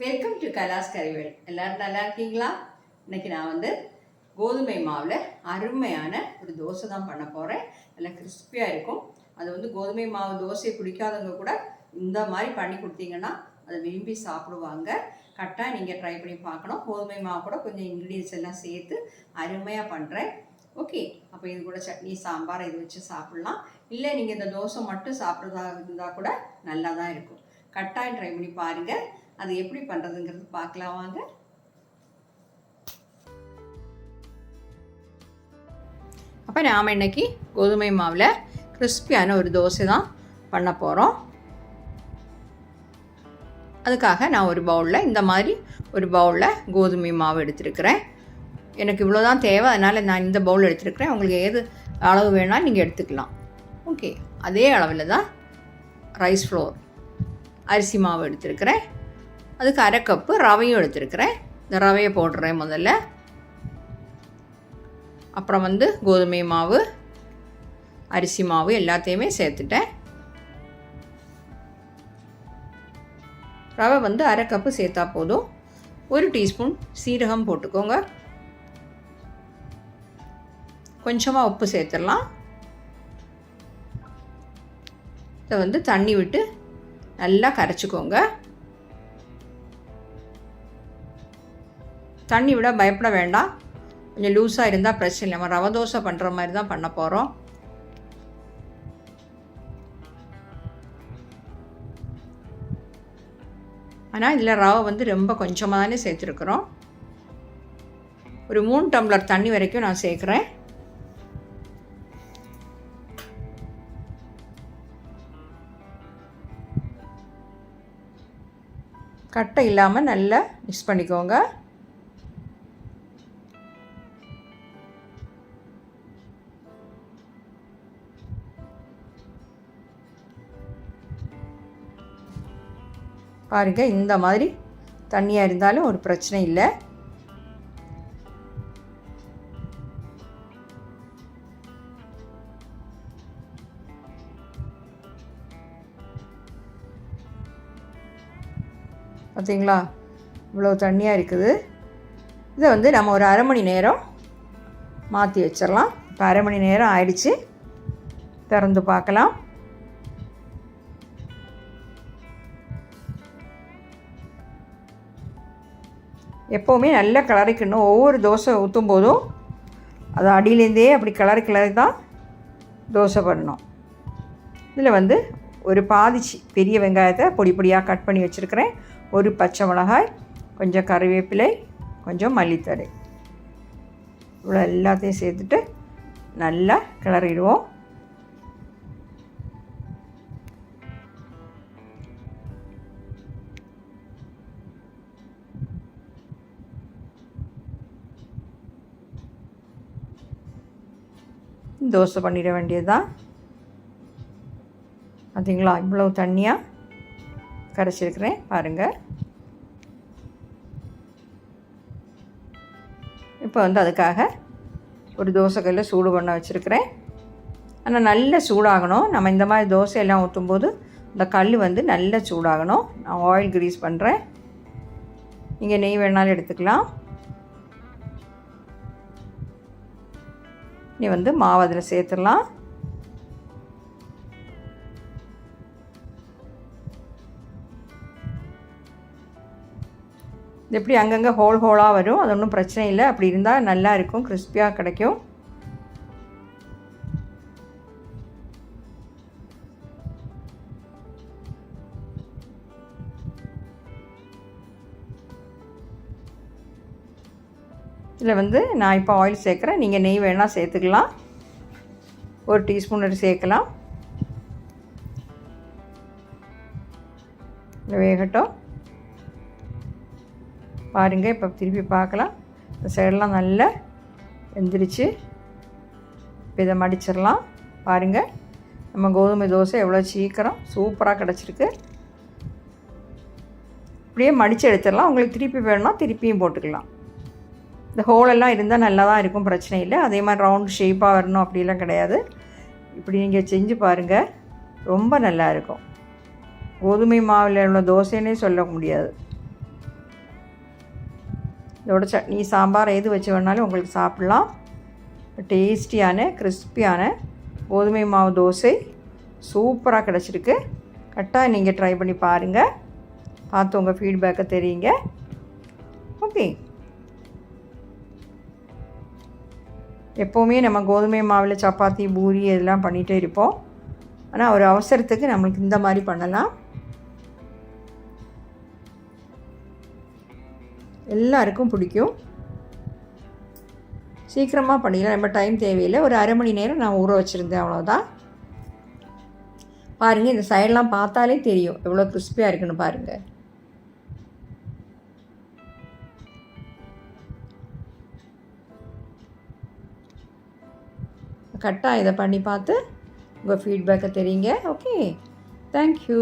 Welcome to Kailash கறிவேல். எல்லோரும் நல்லா இருக்கீங்களா? இன்றைக்கி நான் கோதுமை மாவில் அருமையான ஒரு தோசை தான் பண்ண போகிறேன். நல்லா கிறிஸ்பியாக இருக்கும். அது கோதுமை மாவு தோசை பிடிக்காதவங்க கூட இந்த மாதிரி பண்ணி கொடுத்தீங்கன்னா அதை விரும்பி சாப்பிடுவாங்க. கரெக்டாக நீங்கள் ட்ரை பண்ணி பார்க்கணும். கோதுமை மாவு கூட கொஞ்சம் இன்க்ரீடியன்ஸ் எல்லாம் சேர்த்து அருமையாக பண்ணுறேன். ஓகே, அப்போ இது கூட சட்னி சாம்பார் இது வச்சு சாப்பிட்லாம். இல்லை நீங்கள் இந்த தோசை மட்டும் சாப்பிட்றதா இருந்தால் கூட நல்லா தான் இருக்கும். கரெக்டாக ட்ரை பண்ணி பாருங்கள். அது எப்படி பண்ணுறதுங்கிறது பார்க்கலாம் வாங்க. அப்போ நாம் இன்னைக்கு கோதுமை மாவில் கிறிஸ்பியான ஒரு தோசை தான் பண்ண போகிறோம். அதுக்காக நான் ஒரு பவுலில் இந்த மாதிரி ஒரு பவுலில் கோதுமை மாவு எடுத்துருக்கிறேன். எனக்கு இவ்வளோ தான் தேவை, அதனால் நான் இந்த பவுல் எடுத்துருக்கிறேன். உங்களுக்கு ஏது அளவு வேணாலும் நீங்கள் எடுத்துக்கலாம். ஓகே, அதே அளவில் தான் ரைஸ் ஃப்ளோர் அரிசி மாவு எடுத்துருக்கிறேன். அதுக்கு அரை கப்பு ரவையும் எடுத்துருக்கிறேன். இந்த ரவையை போடுறேன் முதல்ல. அப்புறம் கோதுமை மாவு அரிசி மாவு எல்லாத்தையுமே சேர்த்துட்டேன். ரவை அரை கப்பு சேர்த்தா போதும். 1 டீஸ்பூன் சீரகம் போட்டுக்கோங்க. கொஞ்சமாக உப்பு சேர்த்துடலாம். இதை தண்ணி விட்டு நல்லா கரைச்சிக்கோங்க. தண்ணி விட பயப்பட வேண்டாம். கொஞ்சம் லூஸாக இருந்தால் பிரச்சனை இல்லை. நம்ம ரவை தோசை பண்ணுற மாதிரி தான் பண்ண போகிறோம். ஆனால் இதில் ரவை ரொம்ப கொஞ்சமாக தானே சேர்த்துருக்குறோம். ஒரு 3 டம்ளர் தண்ணி வரைக்கும் நான் சேர்க்குறேன். கட்டை இல்லாமல் நல்லா மிக்ஸ் பண்ணிக்கோங்க. பாருங்கள், இந்த மாதிரி தண்ணியாக இருந்தாலும் ஒரு பிரச்சனை இல்லை. பார்த்தீங்களா, இவ்வளோ தண்ணியாக இருக்குது. இதை நம்ம ஒரு அரை மணி நேரம் மாற்றி வச்சிடலாம். இப்போ அரை மணி நேரம் ஆயிடுச்சு. திறந்து பார்க்கலாம். எப்போவுமே நல்லா கிளறிக்கணும். ஒவ்வொரு தோசை ஊற்றும் போதும் அது அடியிலேருந்தே அப்படி கிளறி தான் தோசை பண்ணணும். இதில் ஒரு பாதிச்சு பெரிய வெங்காயத்தை பொடி பொடியாக கட் பண்ணி வச்சுருக்கிறேன். ஒரு பச்சை மிளகாய், கொஞ்சம் கறிவேப்பிலை, கொஞ்சம் மல்லித்தழை, இவ்வளோ எல்லாத்தையும் சேர்த்துட்டு நல்லா கிளறிடுவோம். தோசை பண்ணிட வேண்டியது தான். பார்த்தீங்களா, இவ்வளோ தண்ணியாக கரைச்சிருக்கிறேன் பாருங்கள். இப்போ அதுக்காக ஒரு தோசைக்கல்ல சூடு பண்ண வச்சுருக்கிறேன். ஆனால் நல்ல சூடாகணும். நம்ம இந்த மாதிரி தோசையெல்லாம் ஊற்றும்போது இந்த கல் நல்ல சூடாகணும். நான் ஆயில் கிரீஸ் பண்ணுறேன். நீங்கள் நெய் வேணாலும் எடுத்துக்கலாம். நீ மாவு அதில் சேர்த்துடலாம். இது எப்படி அங்கங்கே ஹோலாக வரும், அது ஒன்றும் பிரச்சனை இல்லை. அப்படி இருந்தால் நல்லா இருக்கும், கிறிஸ்பியாக கிடைக்கும். இதில் நான் இப்போ ஆயில் சேர்க்குறேன். நீங்கள் நெய் வேணால் சேர்த்துக்கலாம். 1 டீஸ்பூன் சேர்க்கலாம். வேகட்டும். பாருங்கள், இப்போ திருப்பி பார்க்கலாம். இந்த சைடெல்லாம் நல்லா வெந்துருச்சு. இப்போ இதை மடிச்சிடலாம். பாருங்கள், நம்ம கோதுமை தோசை எவ்வளோ சீக்கிரம் சூப்பராக கிடச்சிருக்கு. இப்படியே மடித்து எடுத்துடலாம். உங்களுக்கு திருப்பி வேணும்னா திருப்பியும் போட்டுக்கலாம். இந்த ஹோலெல்லாம் இருந்தால் நல்லா தான் இருக்கும், பிரச்சனை இல்லை. அதே மாதிரி ரவுண்ட் ஷேப்பாக வரணும் அப்படிலாம் கிடையாது. இப்படி நீங்கள் செஞ்சு பாருங்கள், ரொம்ப நல்லா இருக்கும். கோதுமை மாவில் உள்ள தோசைன்னே சொல்ல முடியாது. இதோட சட்னி சாம்பார் எது வச்சு வேணாலும் உங்களுக்கு சாப்பிட்லாம். டேஸ்டியான கிறிஸ்பியான கோதுமை மாவு தோசை சூப்பராக கிடச்சிருக்கு. கரெக்டாக நீங்கள் ட்ரை பண்ணி பாருங்கள், பார்த்து உங்கள் ஃபீட்பேக்கை தெரியுங்க. ஓகே, எப்போவுமே நம்ம கோதுமை மாவில் சப்பாத்தி பூரி இதெல்லாம் பண்ணிகிட்டே இருப்போம். ஆனால் ஒரு அவசரத்துக்கு நம்மளுக்கு இந்த மாதிரி பண்ணலாம். எல்லாருக்கும் பிடிக்கும். சீக்கிரமாக பண்ணிடலாம், நம்ம டைம் தேவையில்லை. ஒரு அரை மணி நேரம் நான் ஊற வச்சுருந்தேன், அவ்வளோதான். பாருங்கள், இந்த சைடெலாம் பார்த்தாலே தெரியும் எவ்வளோ கிறிஸ்பியாக இருக்குன்னு பாருங்கள். கரெக்டாக இதை பண்ணி பார்த்து உங்கள் ஃபீட்பேக்கை தெரியுங்க. Okay, thank you.